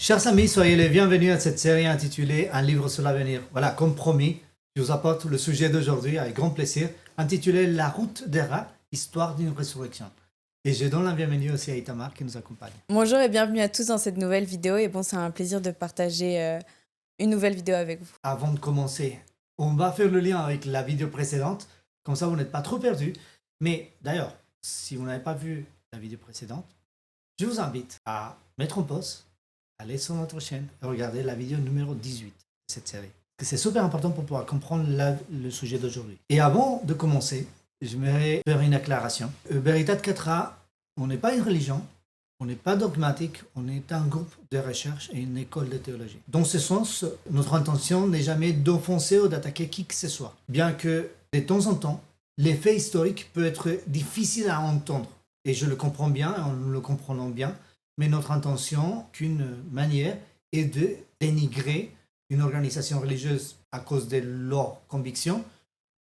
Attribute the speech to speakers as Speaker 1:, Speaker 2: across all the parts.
Speaker 1: Chers amis, soyez les bienvenus à cette série intitulée Un livre sur l'avenir. Voilà, comme promis, je vous apporte le sujet d'aujourd'hui avec grand plaisir, intitulé La route des rats, histoire d'une résurrection. Et je donne la bienvenue aussi à Itamar qui nous accompagne.
Speaker 2: Bonjour et bienvenue à tous dans cette nouvelle vidéo. Et bon, c'est un plaisir de partager une nouvelle vidéo avec vous.
Speaker 1: Avant de commencer, on va faire le lien avec la vidéo précédente, comme ça vous n'êtes pas trop perdus. Mais d'ailleurs, si vous n'avez pas vu la vidéo précédente, je vous invite à mettre en pause, aller sur notre chaîne et regarder la vidéo numéro 18 de cette série. C'est super important pour pouvoir comprendre le sujet d'aujourd'hui. Et avant de commencer, j'aimerais faire une acclaration. Veritat 4A, on n'est pas une religion, on n'est pas dogmatique, on est un groupe de recherche et une école de théologie. Dans ce sens, notre intention n'est jamais d'offenser ou d'attaquer qui que ce soit. Bien que, de temps en temps, les faits historiques peuvent être difficiles à entendre. Et je le comprends bien, et nous le comprenons bien, mais notre intention, qu'une manière, est de dénigrer une organisation religieuse à cause de leurs convictions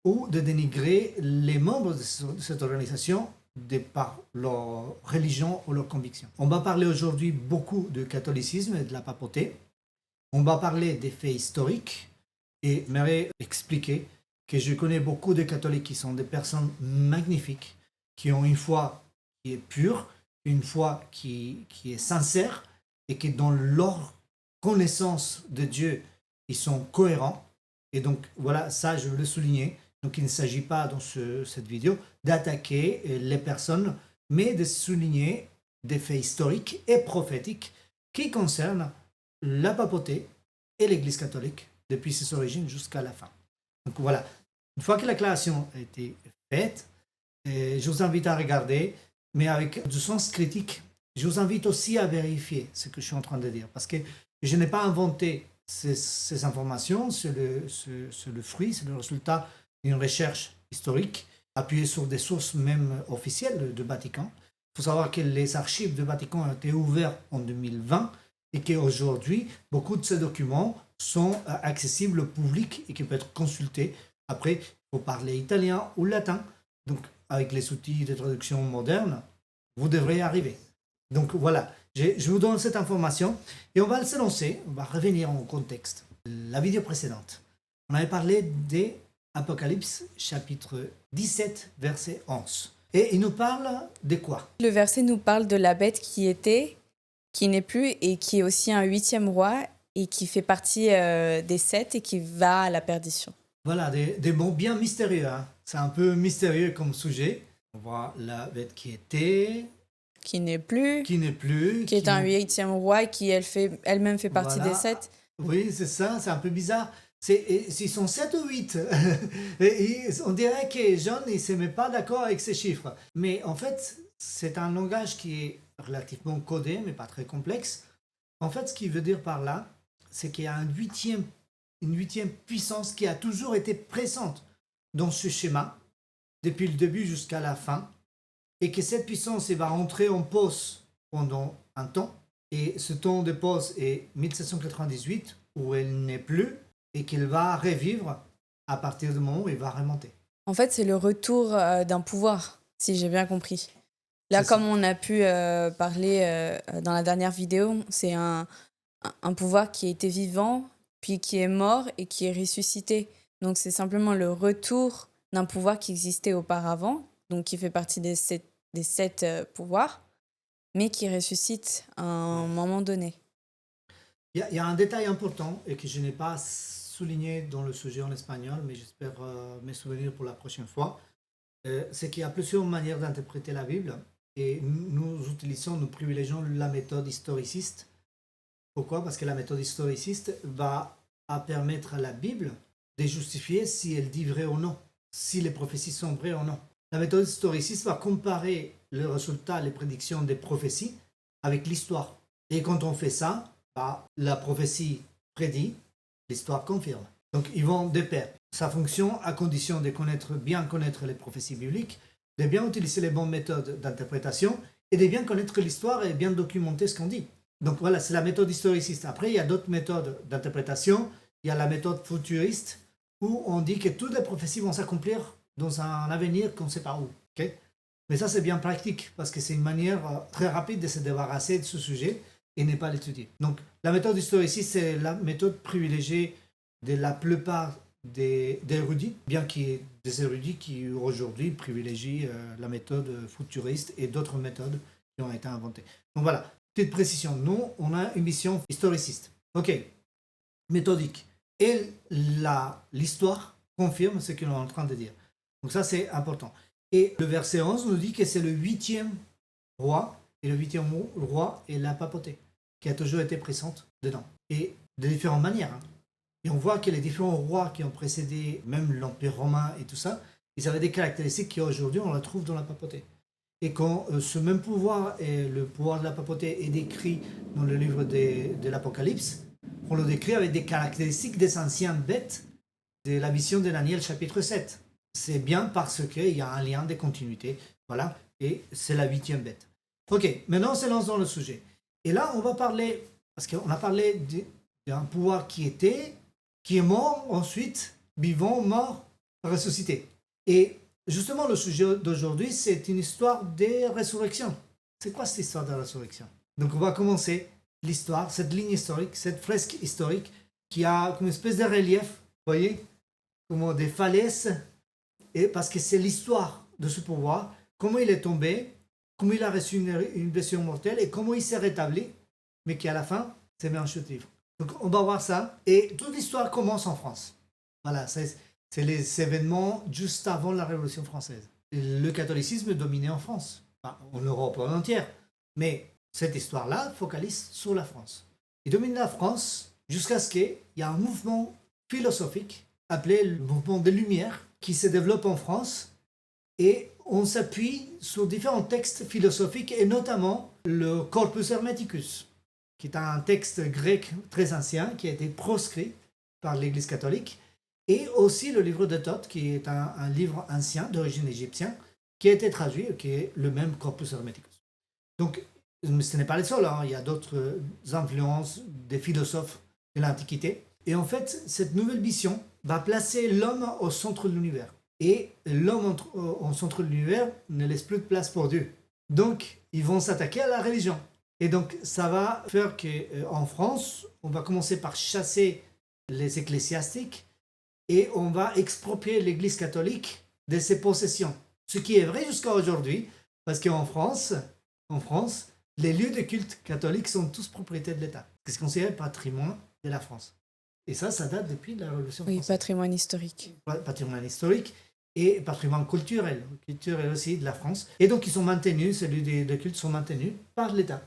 Speaker 1: ou de dénigrer les membres de cette organisation de par leur religion ou leurs convictions. On va parler aujourd'hui beaucoup de catholicisme et de la papauté. On va parler des faits historiques et j'aimerais expliquer que je connais beaucoup de catholiques qui sont des personnes magnifiques, qui ont une foi qui est pure, une foi qui est sincère et qui dans leur connaissance de Dieu, ils sont cohérents. Et donc voilà, ça je veux le souligner. Donc il ne s'agit pas dans cette vidéo d'attaquer les personnes, mais de souligner des faits historiques et prophétiques qui concernent la papauté et l'Église catholique depuis ses origines jusqu'à la fin. Donc voilà, une fois que la déclaration a été faite, je vous invite à regarder, mais avec du sens critique. Je vous invite aussi à vérifier ce que je suis en train de dire, parce que je n'ai pas inventé ces informations, c'est le fruit, c'est le résultat d'une recherche historique appuyée sur des sources même officielles du Vatican. Il faut savoir que les archives du Vatican ont été ouvertes en 2020 et qu'aujourd'hui, beaucoup de ces documents sont accessibles au public et qui peuvent être consultés. Après, il faut parler italien ou latin. Donc, avec les outils de traduction modernes, vous devrez y arriver. Donc voilà, je vous donne cette information et on va se lancer, on va revenir en contexte. La vidéo précédente, on avait parlé des Apocalypse chapitre 17, verset 11. Et il nous parle de quoi?
Speaker 2: Le verset nous parle de la bête qui était, qui n'est plus et qui est aussi un 8e roi et qui fait partie des 7 et qui va à la perdition.
Speaker 1: Voilà, des mots bien mystérieux. Hein. C'est un peu mystérieux comme sujet. On voit la bête qui était,
Speaker 2: qui n'est plus,
Speaker 1: qui
Speaker 2: est un 8e roi et qui elle-même fait partie
Speaker 1: voilà.
Speaker 2: des 7.
Speaker 1: Oui, c'est ça, c'est un peu bizarre. Ils sont 7 ou 8. Et on dirait que John ne se met pas d'accord avec ces chiffres. Mais en fait, c'est un langage qui est relativement codé, mais pas très complexe. En fait, ce qu'il veut dire par là, c'est qu'il y a une huitième puissance qui a toujours été présente dans ce schéma, depuis le début jusqu'à la fin, et que cette puissance va entrer en pause pendant un temps, et ce temps de pause est 1798, où elle n'est plus, et qu'il va revivre à partir du moment où il va remonter.
Speaker 2: En fait, c'est le retour d'un pouvoir, si j'ai bien compris. Là, comme on a pu parler dans la dernière vidéo, c'est un pouvoir qui était vivant, puis qui est mort et qui est ressuscité. Donc, c'est simplement le retour d'un pouvoir qui existait auparavant, donc qui fait partie des 7 pouvoirs, mais qui ressuscite à un moment donné.
Speaker 1: Il y a un détail important et que je n'ai pas souligné dans le sujet en espagnol, mais j'espère me souvenir pour la prochaine fois. C'est qu'il y a plusieurs manières d'interpréter la Bible et nous privilégions la méthode historiciste. Pourquoi? Parce que la méthode historiciste va permettre à la Bible de justifier si elle dit vrai ou non, si les prophéties sont vraies ou non. La méthode historiciste va comparer les résultats, les prédictions des prophéties avec l'histoire. Et quand on fait ça, la prophétie prédit, l'histoire confirme. Donc ils vont de pair. Ça fonctionne à condition de bien connaître les prophéties bibliques, de bien utiliser les bonnes méthodes d'interprétation et de bien connaître l'histoire et bien documenter ce qu'on dit. Donc voilà, c'est la méthode historiciste. Après, il y a d'autres méthodes d'interprétation. Il y a la méthode futuriste où on dit que toutes les prophéties vont s'accomplir dans un avenir qu'on ne sait pas où. Okay? Mais ça, c'est bien pratique parce que c'est une manière très rapide de se débarrasser de ce sujet et ne pas l'étudier. Donc, la méthode historiciste, c'est la méthode privilégiée de la plupart des érudits, bien qu'il y ait des érudits qui aujourd'hui privilégient la méthode futuriste et d'autres méthodes qui ont été inventées. Donc voilà, petite précision, nous, on a une mission historiciste. Ok, méthodique. Et l'histoire confirme ce que l'on est en train de dire. Donc ça, c'est important. Et le verset 11 nous dit que c'est le 8e roi, et le 8e roi est la papauté, qui a toujours été présente dedans. Et de différentes manières. Hein. Et on voit que les différents rois qui ont précédé, même l'Empire romain et tout ça, ils avaient des caractéristiques qu'aujourd'hui on retrouve dans la papauté. Et quand ce même pouvoir, et le pouvoir de la papauté, est décrit dans le livre de l'Apocalypse, on le décrit avec des caractéristiques des anciens bêtes de la vision de Daniel chapitre 7. C'est bien parce qu'il y a un lien de continuité. Voilà, et c'est la 8e bête. Ok, maintenant on se lance dans le sujet. Et là, on va parler, parce qu'on a parlé d'un pouvoir qui est mort, ensuite vivant, mort, ressuscité. Et justement, le sujet d'aujourd'hui, c'est une histoire de résurrection. C'est quoi cette histoire de résurrection? Donc on va commencer l'histoire, cette ligne historique, cette fresque historique qui a comme une espèce de relief, vous voyez, comme des falaises, et parce que c'est l'histoire de ce pouvoir, comment il est tombé, comment il a reçu une blessure mortelle et comment il s'est rétabli, mais qui à la fin s'est mis en chute libre. Donc on va voir ça, et toute l'histoire commence en France. Voilà, c'est les événements juste avant la Révolution française. Le catholicisme dominait en France, enfin, en Europe en entière, mais cette histoire-là focalise sur la France. Il domine la France jusqu'à ce qu'il y ait un mouvement philosophique appelé le mouvement des Lumières qui se développe en France et on s'appuie sur différents textes philosophiques et notamment le Corpus Hermeticus, qui est un texte grec très ancien qui a été proscrit par l'Église catholique, et aussi le livre de Thoth, qui est un livre ancien d'origine égyptienne, qui a été traduit, qui est le même Corpus Hermeticus. Donc, ce n'est pas le seul, hein. Il y a d'autres influences des philosophes de l'Antiquité. Et en fait, cette nouvelle vision va placer l'homme au centre de l'univers. Et l'homme au centre de l'univers ne laisse plus de place pour Dieu. Donc, ils vont s'attaquer à la religion. Et donc, ça va faire qu'en France, on va commencer par chasser les ecclésiastiques et on va exproprier l'Église catholique de ses possessions. Ce qui est vrai jusqu'à aujourd'hui, parce qu'en France, les lieux de culte catholiques sont tous propriétés de l'État. C'est considéré patrimoine de la France. Et ça date depuis la Révolution française.
Speaker 2: Oui, patrimoine historique.
Speaker 1: Patrimoine historique et patrimoine culturel aussi de la France. Et donc, ils sont maintenus, ces lieux de culte sont maintenus par l'État.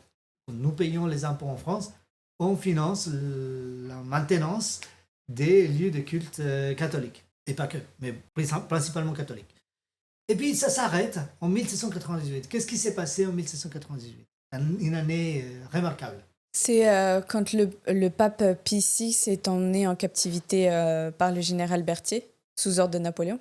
Speaker 1: Nous payons les impôts en France, on finance la maintenance des lieux de culte catholiques. Et pas que, mais principalement catholiques. Et puis, ça s'arrête en 1798. Qu'est-ce qui s'est passé en 1798? Une année remarquable.
Speaker 2: C'est quand le pape Pie VI est emmené en captivité par le général Berthier, sous ordre de Napoléon.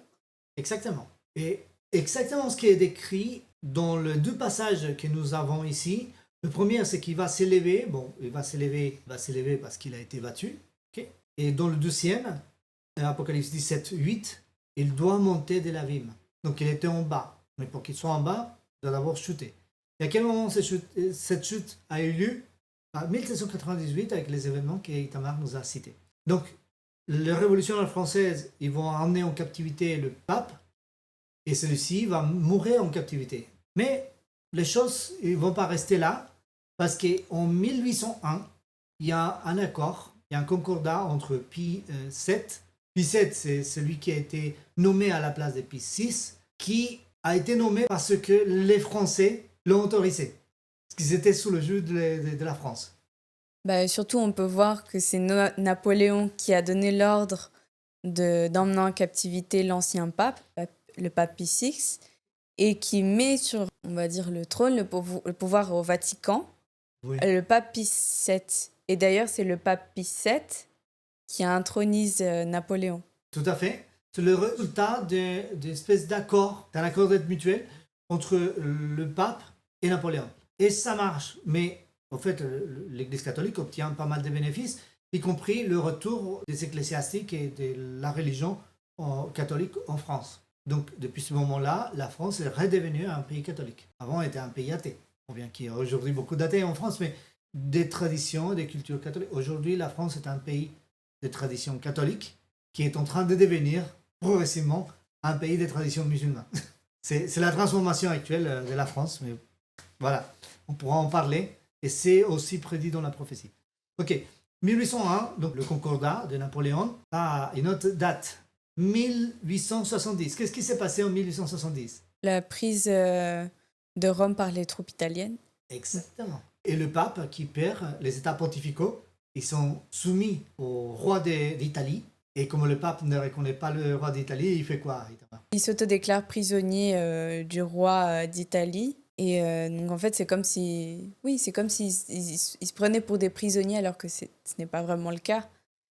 Speaker 1: Exactement. Et exactement ce qui est décrit dans les deux passages que nous avons ici. Le premier, c'est qu'il va s'élever. Bon, il va s'élever parce qu'il a été battu. Okay. Et dans le deuxième, Apocalypse 17, 8, il doit monter de l'abîme. Donc il était en bas. Mais pour qu'il soit en bas, il doit d'abord chuter. Et à quel moment cette chute a eu lieu? En 1798, avec les événements qu'Itamar nous a cités. Donc, les révolutionnaires françaises, ils vont emmener en captivité le pape, et celui-ci va mourir en captivité. Mais les choses ne vont pas rester là, parce qu'en 1801, il y a un accord, il y a un concordat entre Pie VII. Pie VII, c'est celui qui a été nommé à la place de Pie VI, qui a été nommé parce que les Français l'ont autorisé. Parce qu'ils étaient sous le joug de la France.
Speaker 2: Bah, surtout, on peut voir que c'est Napoléon qui a donné l'ordre d'emmener en captivité l'ancien pape, le pape Pie VI, et qui met sur, on va dire, le trône, le pouvoir au Vatican, oui. Le pape Pie VII. Et d'ailleurs, c'est le pape Pie VII qui intronise Napoléon.
Speaker 1: Tout à fait. C'est le résultat d'une espèce d'accord, d'un accord d'aide mutuelle entre le pape et Napoléon. Et ça marche, mais en fait, l'Église catholique obtient pas mal de bénéfices, y compris le retour des ecclésiastiques et de la religion catholique en France. Donc, depuis ce moment-là, la France est redevenue un pays catholique. Avant, elle était un pays athée. Bien qu'il y ait aujourd'hui beaucoup d'athées en France, mais des traditions et des cultures catholiques. Aujourd'hui, la France est un pays de traditions catholiques qui est en train de devenir progressivement un pays de traditions musulmanes. C'est la transformation actuelle de la France, mais voilà, on pourra en parler et c'est aussi prédit dans la prophétie. Ok, 1801, donc le Concordat de Napoléon, a une autre date, 1870. Qu'est-ce qui s'est passé en 1870?
Speaker 2: La prise de Rome par les troupes italiennes.
Speaker 1: Exactement. Et le pape qui perd les états pontificaux, ils sont soumis au roi d'Italie. Et comme le pape ne reconnaît pas le roi d'Italie, il fait quoi?
Speaker 2: Il s'autodéclare prisonnier du roi d'Italie. Et donc en fait, c'est comme si, oui, c'est comme s'il il se prenait pour des prisonniers alors que ce n'est pas vraiment le cas.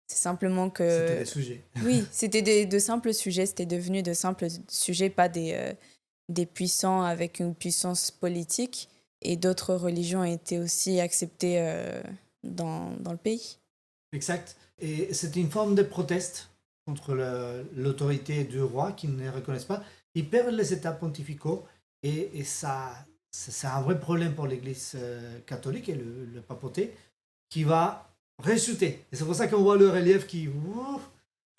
Speaker 2: C'est simplement que...
Speaker 1: C'était des sujets.
Speaker 2: Oui, c'était de simples sujets, c'était devenu de simples sujets, pas des puissants avec une puissance politique. Et d'autres religions ont été aussi acceptées dans le pays.
Speaker 1: Exact. Et c'est une forme de proteste contre l'autorité du roi qui ne reconnaissent pas. Ils perdent les états pontificaux et ça, c'est un vrai problème pour l'Église catholique et le papauté qui va ressusciter. Et c'est pour ça qu'on voit le relief qui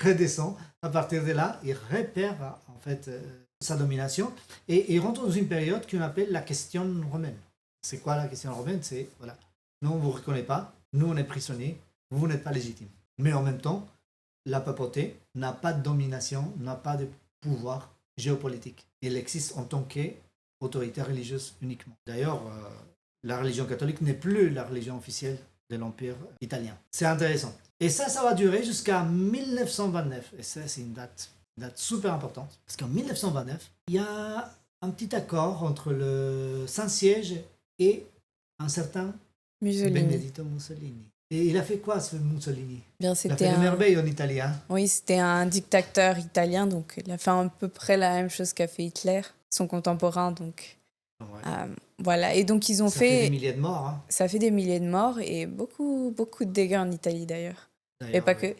Speaker 1: redescend. À partir de là, il repère en fait sa domination et il rentre dans une période qu'on appelle la question romaine. C'est quoi la question romaine? C'est voilà, nous on ne vous reconnaît pas, nous on est prisonniers, vous n'êtes pas légitime. Mais en même temps, la papauté n'a pas de domination, n'a pas de pouvoir géopolitique. Elle existe en tant qu'autorité religieuse uniquement. D'ailleurs, la religion catholique n'est plus la religion officielle de l'Empire italien. C'est intéressant. Et ça va durer jusqu'à 1929. Et ça, c'est une date super importante. Parce qu'en 1929, il y a un petit accord entre le Saint-Siège et un certain Benedetto Mussolini. Et il a fait quoi, ce Mussolini?
Speaker 2: Bien,
Speaker 1: il a fait des merveilles en Italie. Hein?
Speaker 2: Oui, c'était un dictateur italien, donc il a fait à peu près la même chose qu'a fait Hitler, son contemporain. Donc, voilà. Et donc, ils ont
Speaker 1: ça fait des milliers de morts. Hein?
Speaker 2: Ça fait des milliers de morts et beaucoup, beaucoup de dégâts en Italie, d'ailleurs. Et pas que.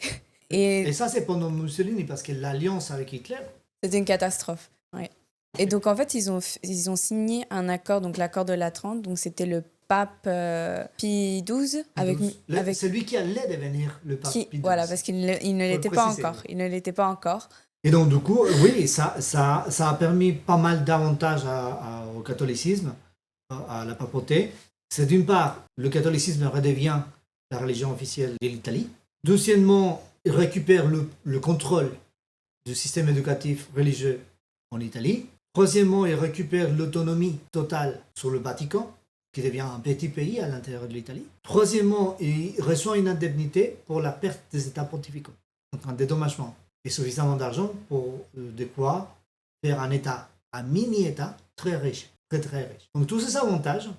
Speaker 1: Et ça, c'est pendant Mussolini, parce que l'alliance avec Hitler...
Speaker 2: C'était une catastrophe, oui. Et donc, en fait, ils ont signé un accord, donc l'accord de Latran, donc c'était le pape Pie XII.
Speaker 1: C'est lui qui allait devenir le pape Pie XII.
Speaker 2: Voilà, parce qu'il ne l'était pas encore. Il ne l'était pas encore.
Speaker 1: Et donc, du coup, oui, ça a permis pas mal d'avantages au catholicisme, à la papauté. C'est d'une part, le catholicisme redevient la religion officielle de l'Italie. Deuxièmement, il récupère le contrôle du système éducatif religieux en Italie. Troisièmement, il récupère l'autonomie totale sur le Vatican, qui devient un petit pays à l'intérieur de l'Italie. Troisièmement, il reçoit une indemnité pour la perte des états pontificaux, donc un dédommagement, et suffisamment d'argent pour de quoi faire un état, un mini-état très riche, très très riche. Donc tous ces avantages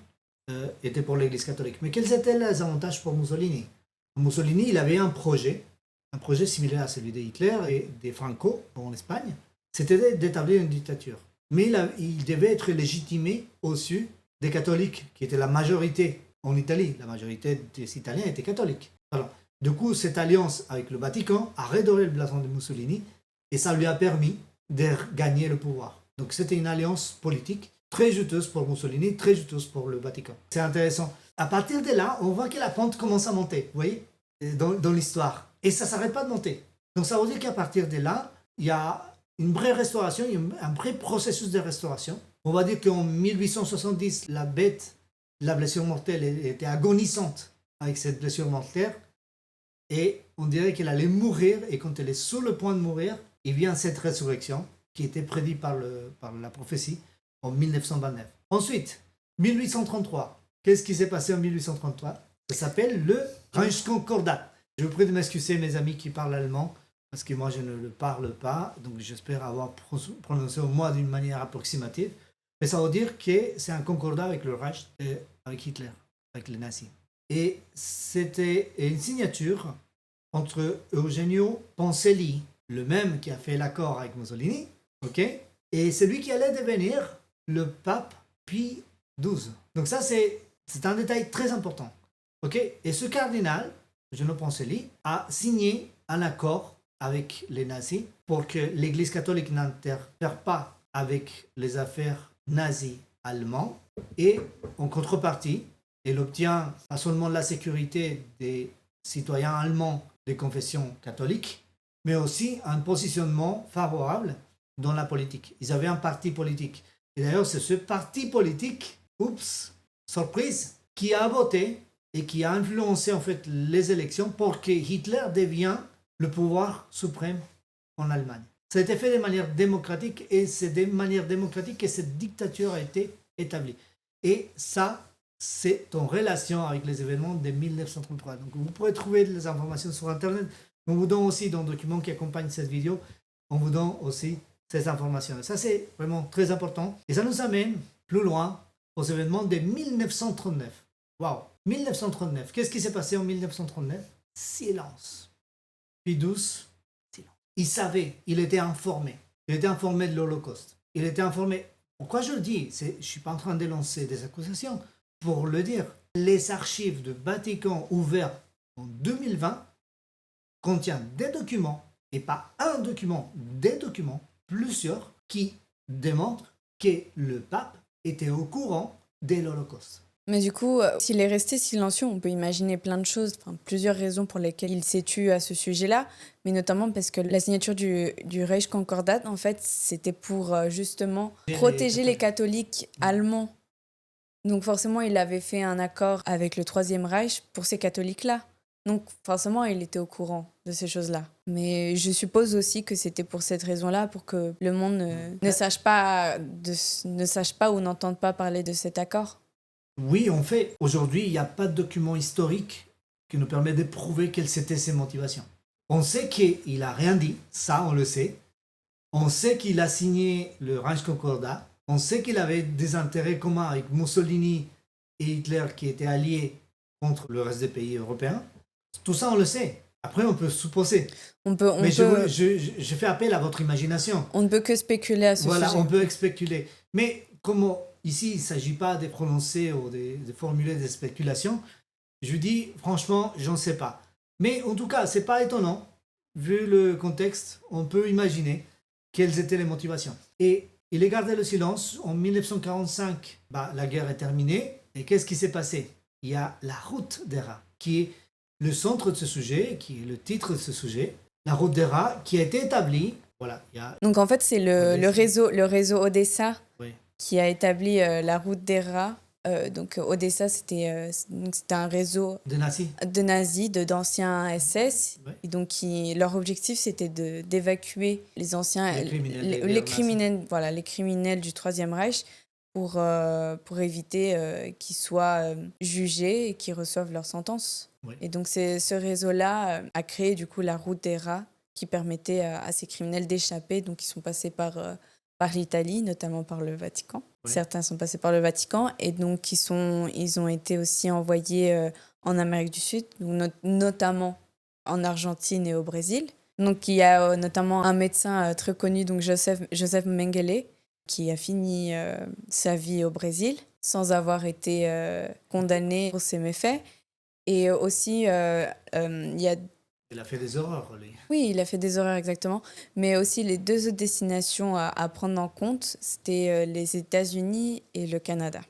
Speaker 1: étaient pour l'Église catholique. Mais quels étaient les avantages pour Mussolini? Mussolini, il avait un projet similaire à celui de Hitler et des Franco en Espagne, c'était d'établir une dictature. Mais il devait être légitimé au-dessus des catholiques, qui étaient la majorité en Italie. La majorité des Italiens étaient catholiques. Alors, du coup, cette alliance avec le Vatican a redoré le blason de Mussolini et ça lui a permis de gagner le pouvoir. Donc, c'était une alliance politique très juteuse pour Mussolini, très juteuse pour le Vatican. C'est intéressant. À partir de là, on voit que la pente commence à monter, vous voyez, dans l'histoire. Et ça ne s'arrête pas de monter. Donc, ça veut dire qu'à partir de là, il y a une vraie restauration, il y a un vrai processus de restauration. On va dire qu'en 1870, la blessure mortelle était agonisante avec cette blessure mortelle. Et on dirait qu'elle allait mourir. Et quand elle est sur le point de mourir, il vient cette résurrection qui était prédite par la prophétie en 1929. Ensuite, 1833. Qu'est-ce qui s'est passé en 1833? Ça s'appelle le Reichskonkordat. Je vous prie de m'excuser, mes amis qui parlent allemand, parce que moi je ne le parle pas, donc j'espère avoir prononcé au moins d'une manière approximative. Mais ça veut dire que c'est un concordat avec le Reich, avec Hitler, avec les nazis. Et c'était une signature entre Eugenio Poncelli, le même qui a fait l'accord avec Mussolini, et celui qui allait devenir le pape Pie XII. Donc ça, c'est un détail très important. Et ce cardinal, Eugenio Poncelli, a signé un accord avec les nazis pour que l'Église catholique n'interfère pas avec les affaires nazis allemands. Et en contrepartie, elle obtient pas seulement la sécurité des citoyens allemands de confession catholique, mais aussi un positionnement favorable dans la politique. Ils avaient un parti politique. Et d'ailleurs, c'est ce parti politique, oups, surprise, qui a voté et qui a influencé en fait les élections pour que Hitler devienne le pouvoir suprême en Allemagne. Ça a été fait de manière démocratique et c'est de manière démocratique que cette dictature a été établie. Et ça, c'est en relation avec les événements de 1933. Donc vous pourrez trouver les informations sur Internet. On vous donne aussi dans le document qui accompagne cette vidéo, on vous donne aussi ces informations. Ça, c'est vraiment très important. Et ça nous amène plus loin aux événements de 1939. Waouh, 1939. Qu'est-ce qui s'est passé en 1939? Silence. Puis douce, silence. Il savait, il était informé. Il était informé de l'Holocauste. Il était informé. Pourquoi je le dis? Je ne suis pas en train de lancer des accusations. Pour le dire, les archives du Vatican ouvertes en 2020 contiennent des documents, et pas un document, des documents, plusieurs, qui démontrent que le pape était au courant de l'Holocauste.
Speaker 2: Mais du coup, s'il est resté silencieux, on peut imaginer plein de choses, plusieurs raisons pour lesquelles il s'est tu à ce sujet-là, mais notamment parce que la signature du Reich Concordat, en fait, c'était pour justement protéger les catholiques allemands. Donc forcément, il avait fait un accord avec le Troisième Reich pour ces catholiques-là. Donc forcément, il était au courant de ces choses-là. Mais je suppose aussi que c'était pour cette raison-là, pour que le monde ne sache pas ou n'entende pas parler de cet accord.
Speaker 1: Oui, en fait, aujourd'hui, il n'y a pas de document historique qui nous permet de prouver quelles étaient ses motivations. On sait qu'il n'a rien dit, ça on le sait. On sait qu'il a signé le Reich Concordat. On sait qu'il avait des intérêts communs avec Mussolini et Hitler qui étaient alliés contre le reste des pays européens. Tout ça, on le sait. Après, on peut supposer. Je fais appel à votre imagination.
Speaker 2: On ne peut que spéculer à ce sujet.
Speaker 1: Voilà, on peut spéculer. Mais comme ici, il ne s'agit pas de prononcer ou de formuler des spéculations, je dis, franchement, je n'en sais pas. Mais en tout cas, ce n'est pas étonnant. Vu le contexte, on peut imaginer quelles étaient les motivations. Et il a gardé le silence. En 1945, la guerre est terminée. Et qu'est-ce qui s'est passé? Il y a la route des rats, qui est le centre de ce sujet, qui est le titre de ce sujet. La route des rats, qui a été établie. Voilà,
Speaker 2: donc en fait, c'est le réseau Odessa qui a établi la route des rats. Donc Odessa, c'était un réseau de nazis, d'anciens SS. Ouais. Et donc leur objectif, c'était d'évacuer les anciens, les criminels du Troisième Reich pour éviter qu'ils soient jugés et qu'ils reçoivent leur sentence. Oui. Et donc ce réseau-là a créé du coup la route des rats qui permettait à ces criminels d'échapper. Donc ils sont passés par l'Italie, notamment par le Vatican. Oui. Certains sont passés par le Vatican et donc ils ont été aussi envoyés en Amérique du Sud, donc notamment en Argentine et au Brésil. Donc il y a notamment un médecin très connu, donc Joseph Mengele, qui a fini sa vie au Brésil sans avoir été condamné pour ses méfaits. Et aussi, il y a...
Speaker 1: Il a fait des horreurs, lui.
Speaker 2: Oui, il a fait des horreurs, exactement. Mais aussi, les deux autres destinations à prendre en compte, c'était les États-Unis et le Canada.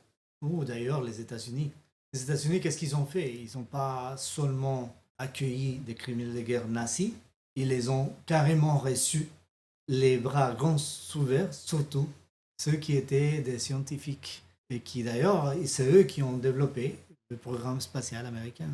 Speaker 1: Oh, d'ailleurs, les États-Unis. Les États-Unis, qu'est-ce qu'ils ont fait? Ils n'ont pas seulement accueilli des criminels de guerre nazis, ils les ont carrément reçus, les bras grands ouverts, surtout ceux qui étaient des scientifiques. Et qui, d'ailleurs, c'est eux qui ont développé le programme spatial américain.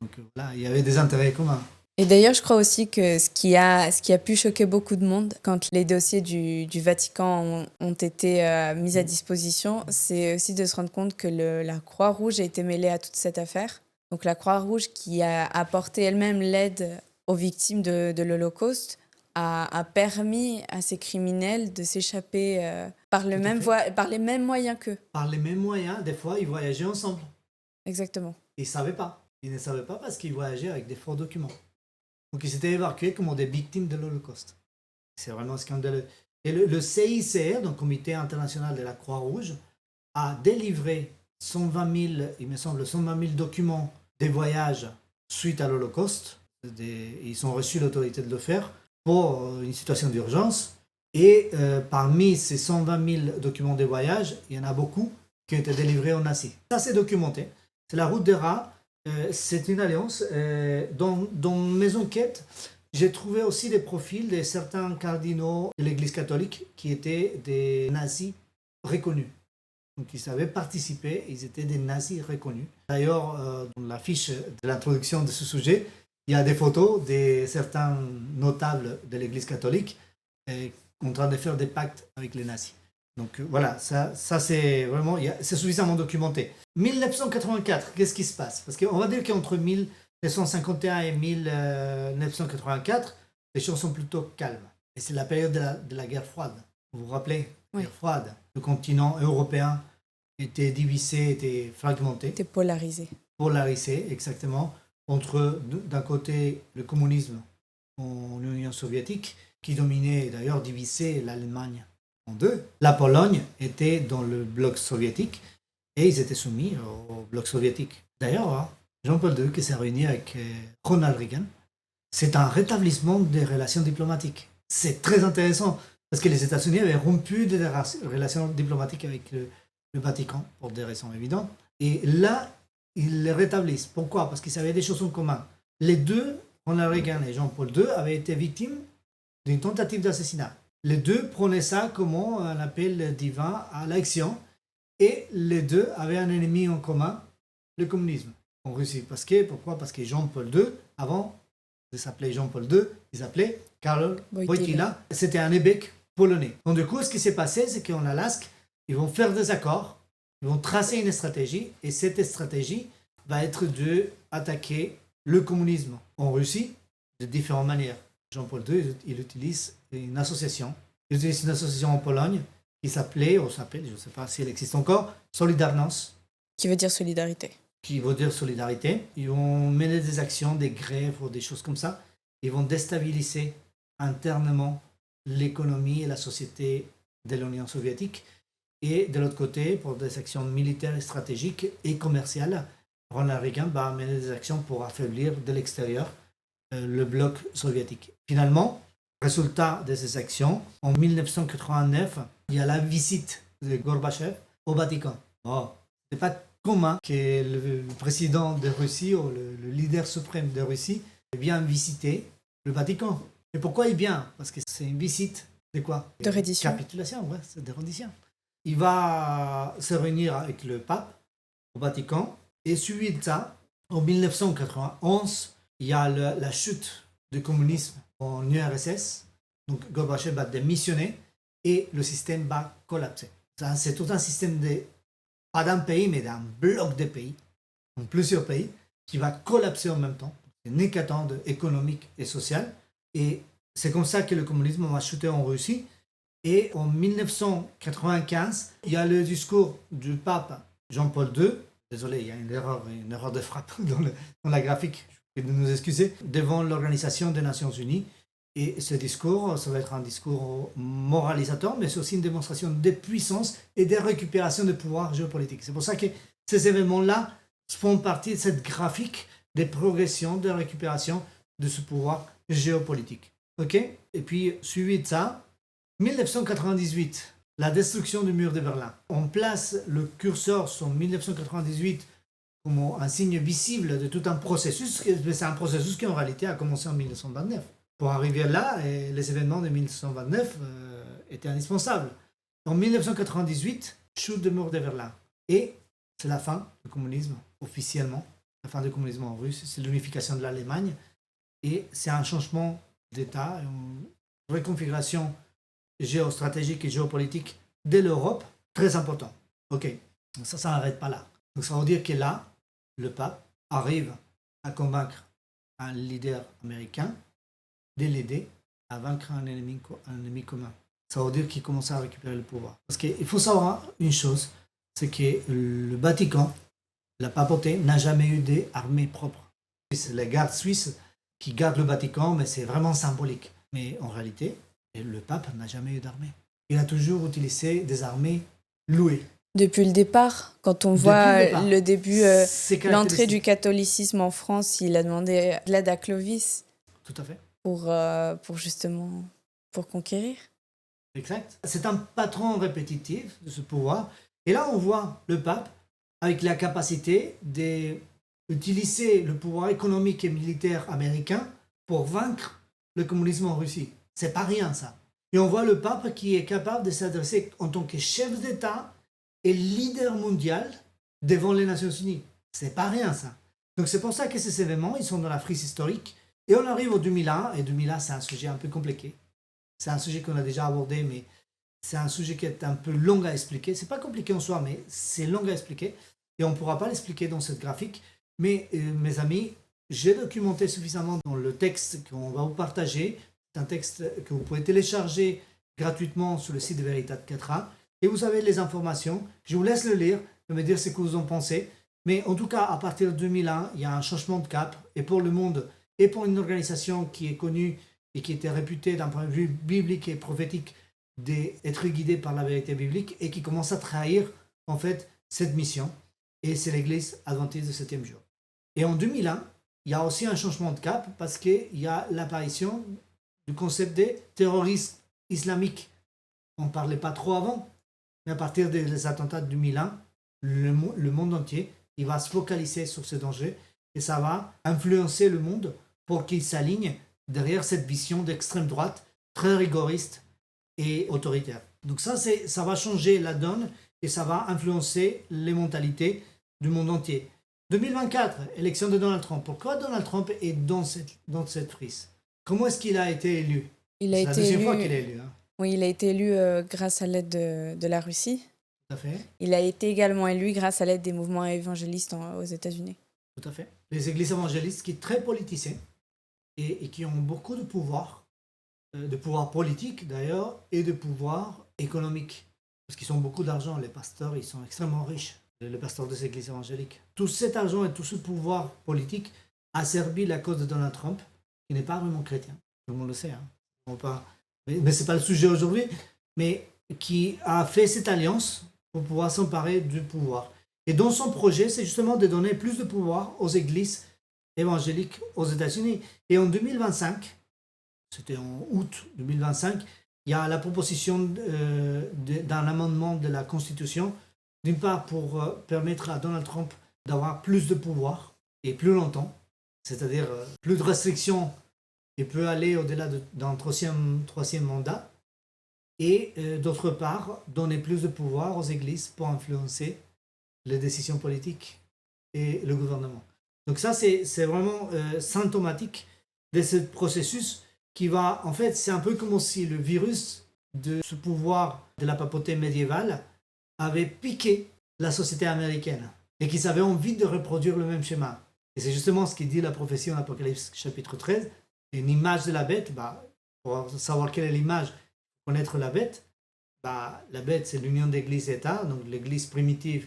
Speaker 1: Donc là, il y avait des intérêts communs.
Speaker 2: Et d'ailleurs, je crois aussi que ce qui a pu choquer beaucoup de monde quand les dossiers du Vatican ont été mis à disposition, c'est aussi de se rendre compte que la Croix-Rouge a été mêlée à toute cette affaire. Donc la Croix-Rouge, qui a apporté elle-même l'aide aux victimes de l'Holocauste, a permis à ces criminels de s'échapper par les mêmes moyens qu'eux.
Speaker 1: Par les mêmes moyens, des fois, ils voyageaient ensemble.
Speaker 2: Exactement.
Speaker 1: Ils ne savaient pas. Ils ne savaient pas parce qu'ils voyageaient avec des faux documents. Donc ils s'étaient évacués comme des victimes de l'Holocauste. C'est vraiment scandaleux. Et le CICR, donc Comité international de la Croix-Rouge, a délivré 120 000, il me semble, 120 000 documents des voyages suite à l'Holocauste. Ils ont reçu l'autorité de le faire pour une situation d'urgence. Et parmi ces 120 000 documents de voyage, il y en a beaucoup qui ont été délivrés aux nazis. Ça, c'est documenté. C'est la route des rats. C'est une alliance. Dans mes enquêtes, j'ai trouvé aussi des profils de certains cardinaux de l'Église catholique qui étaient des nazis reconnus. Donc ils avaient participé, ils étaient des nazis reconnus. D'ailleurs, dans la fiche de l'introduction de ce sujet, il y a des photos de certains notables de l'Église catholique en train de faire des pactes avec les nazis. Donc voilà, ça c'est vraiment, c'est suffisamment documenté. 1984, qu'est-ce qui se passe? Parce qu'on va dire qu'entre 1951 et 1984, les choses sont plutôt calmes. Et c'est la période de la guerre froide. Vous vous rappelez?
Speaker 2: Oui.
Speaker 1: Guerre froide. Le continent européen était divisé, était fragmenté.
Speaker 2: Était polarisé.
Speaker 1: Polarisé, exactement, entre d'un côté le communisme en Union soviétique, qui dominait d'ailleurs, divisait l'Allemagne en deux. La Pologne était dans le bloc soviétique et ils étaient soumis au bloc soviétique. D'ailleurs, Jean-Paul II qui s'est réuni avec Ronald Reagan, c'est un rétablissement des relations diplomatiques. C'est très intéressant parce que les États-Unis avaient rompu des relations diplomatiques avec le Vatican pour des raisons évidentes. Et là, ils les rétablissent. Pourquoi? Parce qu'ils avaient des choses en commun. Les deux, Ronald Reagan et Jean-Paul II, avaient été victimes d'une tentative d'assassinat. Les deux prenaient ça comme un appel divin à l'action et les deux avaient un ennemi en commun, le communisme en Russie. Pourquoi? Parce que Jean-Paul II, avant de s'appeler Jean-Paul II, il s'appelait Karol Wojtyła. C'était un évêque polonais. Donc du coup, ce qui s'est passé, c'est qu'en Alaska, ils vont faire des accords, ils vont tracer une stratégie et cette stratégie va être d'attaquer le communisme en Russie de différentes manières. Jean-Paul II, il utilise une association. Il utilise une association en Pologne qui s'appelle, je ne sais pas si elle existe encore, Solidarność.
Speaker 2: Qui veut dire solidarité.
Speaker 1: Qui veut dire solidarité. Ils vont mener des actions, des grèves ou des choses comme ça. Ils vont déstabiliser internement l'économie et la société de l'Union soviétique. Et de l'autre côté, pour des actions militaires, stratégiques et commerciales, Ronald Reagan va mener des actions pour affaiblir de l'extérieur le bloc soviétique. Finalement, résultat de ces actions, en 1989, il y a la visite de Gorbatchev au Vatican. Bon, c'est pas commun que le président de Russie ou le leader suprême de Russie vienne visiter le Vatican. Et pourquoi il vient? Parce que c'est une visite de quoi?
Speaker 2: De reddition.
Speaker 1: Capitulation, ouais, c'est de reddition. Il va se réunir avec le pape au Vatican et suivi de ça, en 1991, il y a la chute du communisme en URSS. Donc Gorbatchev va démissionner et le système va collapser. Ça, c'est tout un système pas d'un pays, mais d'un bloc de pays, donc plusieurs pays, qui va collapser en même temps. C'est une hécatombe économique et sociale. Et c'est comme ça que le communisme va chuter en Russie. Et en 1995, il y a le discours du pape Jean-Paul II. Désolé, il y a une erreur de frappe dans la graphique. Je vais nous excuser. Devant l'Organisation des Nations Unies. Et ce discours, ça va être un discours moralisateur, mais c'est aussi une démonstration de puissance et de récupération de pouvoir géopolitique. C'est pour ça que ces événements-là font partie de cette graphique de progression, de récupération de ce pouvoir géopolitique. Ok? Et puis, suivi de ça, 1998, la destruction du mur de Berlin. On place le curseur sur 1998 comme un signe visible de tout un processus, mais c'est un processus qui en réalité a commencé en 1929. Pour arriver là, les événements de 1929 étaient indispensables. En 1998, chute du mur de Berlin. Et c'est la fin du communisme, officiellement. La fin du communisme en Russie, c'est l'unification de l'Allemagne. Et c'est un changement d'État, une reconfiguration géostratégique et géopolitique de l'Europe, très important. Ok, ça n'arrête pas là. Donc ça veut dire que là, le pape arrive à convaincre un leader américain de l'aider à vaincre un ennemi commun. Ça veut dire qu'il commence à récupérer le pouvoir. Parce qu'il faut savoir une chose, c'est que le Vatican, la papauté, n'a jamais eu d'armée propre. C'est les gardes suisses qui gardent le Vatican, mais c'est vraiment symbolique. Mais en réalité, le pape n'a jamais eu d'armée. Il a toujours utilisé des armées louées.
Speaker 2: Depuis le départ, quand on voit le début, l'entrée du catholicisme en France, il a demandé l'aide à Clovis.
Speaker 1: Tout à fait.
Speaker 2: Pour justement, pour conquérir.
Speaker 1: Exact. C'est un patron répétitif de ce pouvoir. Et là, on voit le pape avec la capacité d'utiliser le pouvoir économique et militaire américain pour vaincre le communisme en Russie. C'est pas rien ça. Et on voit le pape qui est capable de s'adresser en tant que chef d'État et leader mondial devant les Nations Unies. C'est pas rien ça. Donc c'est pour ça que ces événements, ils sont dans la frise historique. Et on arrive au 2001, et 2001 c'est un sujet un peu compliqué. C'est un sujet qu'on a déjà abordé, mais c'est un sujet qui est un peu long à expliquer. C'est pas compliqué en soi, mais c'est long à expliquer. Et on ne pourra pas l'expliquer dans cette graphique. Mais mes amis, j'ai documenté suffisamment dans le texte qu'on va vous partager. C'est un texte que vous pouvez télécharger gratuitement sur le site de Veritat 4A. Et vous avez les informations. Je vous laisse le lire et me dire ce que vous en pensez. Mais en tout cas, à partir de 2001, il y a un changement de cap. Et pour le monde, et pour une organisation qui est connue et qui était réputée d'un point de vue biblique et prophétique d'être guidée par la vérité biblique et qui commence à trahir en fait cette mission. Et c'est l'église adventiste du 7e jour. Et en 2001, il y a aussi un changement de cap parce qu'il y a l'apparition du concept de terrorisme islamique. On ne parlait pas trop avant, mais à partir des attentats de 2001, le monde entier il va se focaliser sur ce danger et ça va influencer le monde pour qu'il s'aligne derrière cette vision d'extrême droite très rigoriste et autoritaire. Donc ça va changer la donne et ça va influencer les mentalités du monde entier. 2024, élection de Donald Trump. Pourquoi Donald Trump est dans cette frise? Comment est-ce qu'il a été élu? C'est la deuxième fois qu'il est élu. Hein.
Speaker 2: Oui, il a été élu grâce à l'aide de la Russie.
Speaker 1: Tout à fait.
Speaker 2: Il a été également élu grâce à l'aide des mouvements évangélistes aux États-Unis.
Speaker 1: Tout à fait. Les églises évangélistes qui sont très politisées et qui ont beaucoup de pouvoir politique d'ailleurs, et de pouvoir économique. Parce qu'ils ont beaucoup d'argent, les pasteurs, ils sont extrêmement riches, les pasteurs des églises évangéliques. Tout cet argent et tout ce pouvoir politique a servi la cause de Donald Trump, qui n'est pas vraiment chrétien. Tout le monde le sait. Hein. Mais ce n'est pas le sujet aujourd'hui, mais qui a fait cette alliance pour pouvoir s'emparer du pouvoir. Et dans son projet, c'est justement de donner plus de pouvoir aux églises évangéliques aux États-Unis. Et en 2025, c'était en août 2025, il y a la proposition d'un amendement de la Constitution, d'une part pour permettre à Donald Trump d'avoir plus de pouvoir et plus longtemps, c'est-à-dire plus de restrictions et peut aller au-delà d'un troisième mandat, et d'autre part, donner plus de pouvoir aux églises pour influencer les décisions politiques et le gouvernement. Donc ça, c'est vraiment symptomatique de ce processus qui va, en fait, c'est un peu comme si le virus de ce pouvoir de la papauté médiévale avait piqué la société américaine et qu'ils avaient envie de reproduire le même schéma. Et c'est justement ce qui dit la prophétie en Apocalypse chapitre 13, une image de la bête, pour savoir quelle est l'image, connaître la bête, la bête c'est l'union d'église et État, donc l'église primitive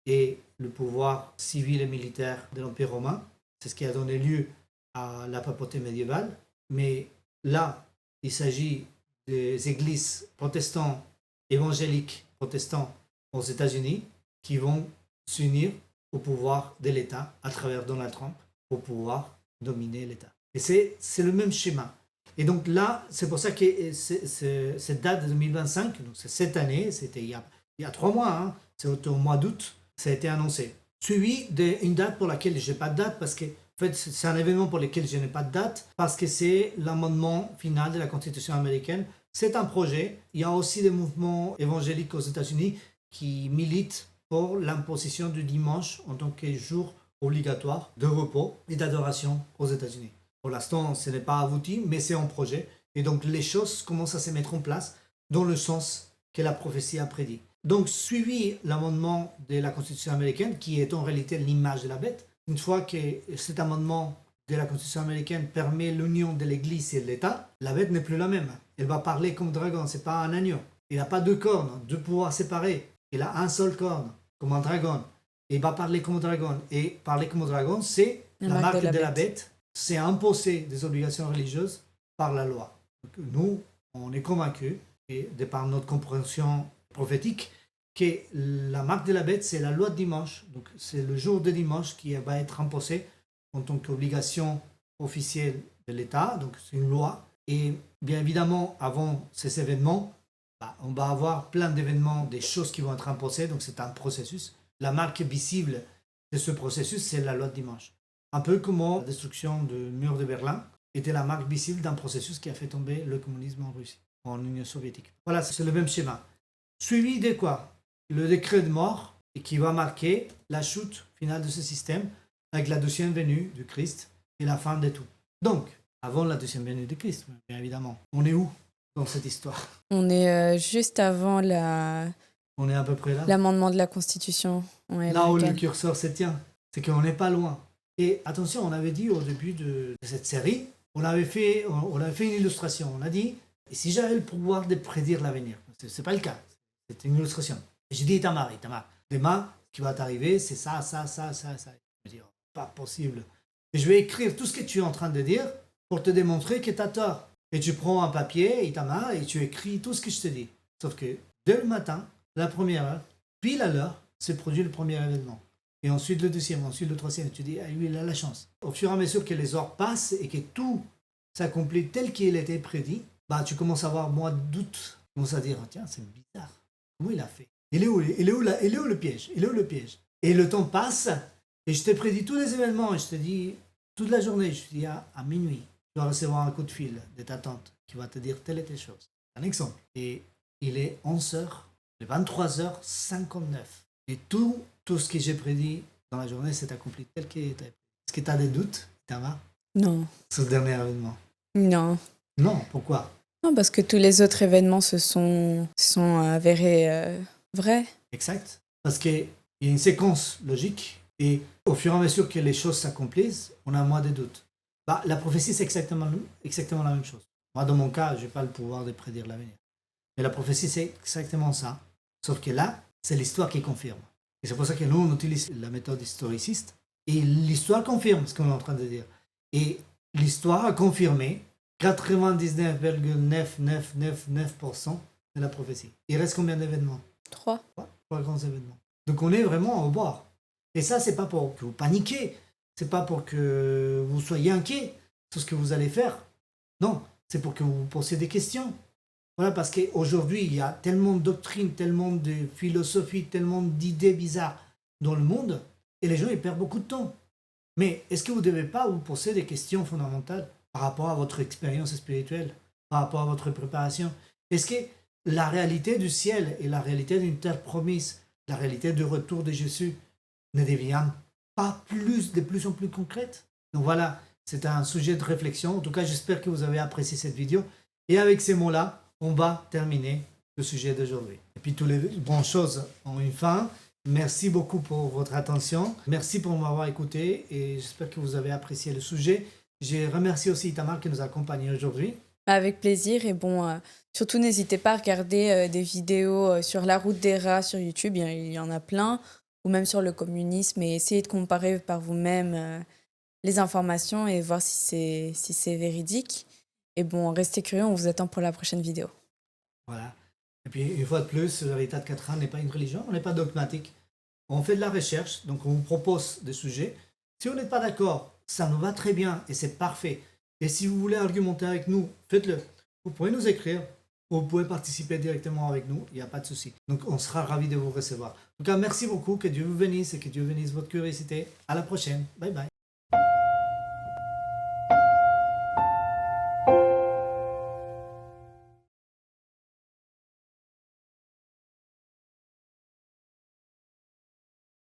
Speaker 1: et le pouvoir civil et militaire de l'Empire romain. C'est ce qui a donné lieu à la papauté médiévale. Mais là, il s'agit des églises protestantes, évangéliques protestants aux États-Unis qui vont s'unir au pouvoir de l'État à travers Donald Trump pour pouvoir dominer l'État. Et c'est le même schéma. Et donc là, c'est pour ça que cette date de 2025, donc c'est cette année, c'était il y a 3 mois, hein, c'était au mois d'août, ça a été annoncé. Suivi d'une date pour laquelle je n'ai pas de date, parce que en fait, c'est un événement pour lequel je n'ai pas de date, parce que c'est l'amendement final de la Constitution américaine. C'est un projet. Il y a aussi des mouvements évangéliques aux États-Unis qui militent pour l'imposition du dimanche en tant que jour obligatoire de repos et d'adoration aux États-Unis. Pour l'instant, ce n'est pas abouti, mais c'est en projet. Et donc, les choses commencent à se mettre en place dans le sens que la prophétie a prédit. Donc, suivi l'amendement de la Constitution américaine, qui est en réalité l'image de la bête, une fois que cet amendement de la Constitution américaine permet l'union de l'Église et de l'État, la bête n'est plus la même. Elle va parler comme dragon, c'est pas un agneau. Il n'a pas 2 cornes, 2 pouvoirs séparés. Il a un seul corne, comme un dragon. Et il va parler comme un dragon. Et parler comme un dragon, c'est la marque de la bête. C'est imposer des obligations religieuses par la loi. Donc, nous, on est convaincus, et de par notre compréhension prophétique, que la marque de la bête, c'est la loi de dimanche. Donc, c'est le jour de dimanche qui va être imposé en tant qu'obligation officielle de l'État. Donc, c'est une loi. Et bien évidemment, avant ces événements, on va avoir plein d'événements, des choses qui vont être imposées. Donc, c'est un processus. la marque visible de ce processus, c'est la loi de dimanche. Un peu comme la destruction du mur de Berlin était la marque visible d'un processus qui a fait tomber le communisme en Russie, en Union soviétique. Voilà, c'est le même schéma. Suivi de quoi? Le décret de mort, et qui va marquer la chute finale de ce système avec la deuxième venue du Christ et la fin de tout. Donc, avant la deuxième venue du Christ, bien évidemment, on est où dans cette histoire?
Speaker 2: On est juste avant
Speaker 1: On est à peu près là.
Speaker 2: l'amendement de la Constitution. Ouais,
Speaker 1: Là où le
Speaker 2: américaine.
Speaker 1: curseur se tient, c'est qu'on n'est pas loin. Et attention, on avait dit au début de cette série, on avait fait une illustration. On a dit, et si j'avais le pouvoir de prédire l'avenir? C'est pas le cas, c'est une illustration. Et j'ai dit, Itamar, demain, ce qui va t'arriver, c'est ça, ça, ça, ça, ça. Je me dis, oh, pas possible. Et je vais écrire tout ce que tu es en train de dire pour te démontrer que tu as tort. Et tu prends un papier, Itamar, et tu écris tout ce que je te dis. Sauf que dès le matin, la première heure, pile à l'heure, se produit le premier événement. Et ensuite le deuxième, ensuite le troisième. Tu dis, ah lui, il a la chance. Au fur et à mesure que les heures passent et que tout s'accomplit tel qu'il était prédit, bah, tu commences à avoir moins de doutes. Tu commences à dire, tiens, c'est bizarre. Comment il a fait? Il est où le piège? Il est où le piège? Et le temps passe, et je t'ai prédit tous les événements, et je te dis, toute la journée, je te dis, à minuit, tu vas recevoir un coup de fil de ta tante qui va te dire telle et telle chose. Un exemple. Et il est 11h, il est 23h59. Et tout ce que j'ai prédit dans la journée s'est accompli tel qu'il était. Est-ce que tu as des doutes, Tamar,
Speaker 2: Non.
Speaker 1: sur ce dernier événement?
Speaker 2: Non.
Speaker 1: Non, pourquoi?
Speaker 2: Non, parce que tous les autres événements se sont avérés vrais.
Speaker 1: Exact. Parce qu'il y a une séquence logique, et au fur et à mesure que les choses s'accomplissent, on a moins de doutes. Bah, la prophétie, c'est exactement la même chose. Moi, dans mon cas, je n'ai pas le pouvoir de prédire l'avenir. Mais la prophétie, c'est exactement ça. Sauf que là, c'est l'histoire qui confirme. Et c'est pour ça que nous, on utilise la méthode historiciste. Et l'histoire confirme ce qu'on est en train de dire. Et l'histoire a confirmé 99,9999% de la prophétie. Il reste combien d'événements?
Speaker 2: 3.
Speaker 1: Trois grands événements. Donc on est vraiment au bord. Et ça, c'est pas pour que vous paniquiez. C'est pas pour que vous soyez inquiets sur ce que vous allez faire. Non, c'est pour que vous vous posiez des questions. Voilà, parce qu'aujourd'hui, il y a tellement de doctrines, tellement de philosophies, tellement d'idées bizarres dans le monde, et les gens, ils perdent beaucoup de temps. Mais est-ce que vous ne devez pas vous poser des questions fondamentales par rapport à votre expérience spirituelle, par rapport à votre préparation? Est-ce que la réalité du ciel et la réalité d'une terre promise, la réalité du retour de Jésus, ne deviennent pas de plus en plus concrètes? Donc voilà, c'est un sujet de réflexion. En tout cas, j'espère que vous avez apprécié cette vidéo. Et avec ces mots-là, on va terminer le sujet d'aujourd'hui. Et puis, toutes les bonnes choses ont une fin. Merci beaucoup pour votre attention. Merci pour m'avoir écouté et j'espère que vous avez apprécié le sujet. Je remercie aussi Itamar qui nous a accompagnés aujourd'hui.
Speaker 2: Avec plaisir. Et bon, surtout, n'hésitez pas à regarder des vidéos sur la route des rats sur YouTube. Il y en a plein. Ou même sur le communisme. Et essayez de comparer par vous-même les informations et voir si c'est véridique. Et bon, restez curieux, on vous attend pour la prochaine vidéo.
Speaker 1: Voilà. Et puis, une fois de plus, le Veritat 4 n'est pas une religion, on n'est pas dogmatique. On fait de la recherche, donc on vous propose des sujets. Si vous n'êtes pas d'accord, ça nous va très bien et c'est parfait. Et si vous voulez argumenter avec nous, faites-le. Vous pouvez nous écrire, vous pouvez participer directement avec nous, il n'y a pas de souci. Donc, on sera ravis de vous recevoir. En tout cas, merci beaucoup, que Dieu vous bénisse et que Dieu bénisse votre curiosité. À la prochaine. Bye bye.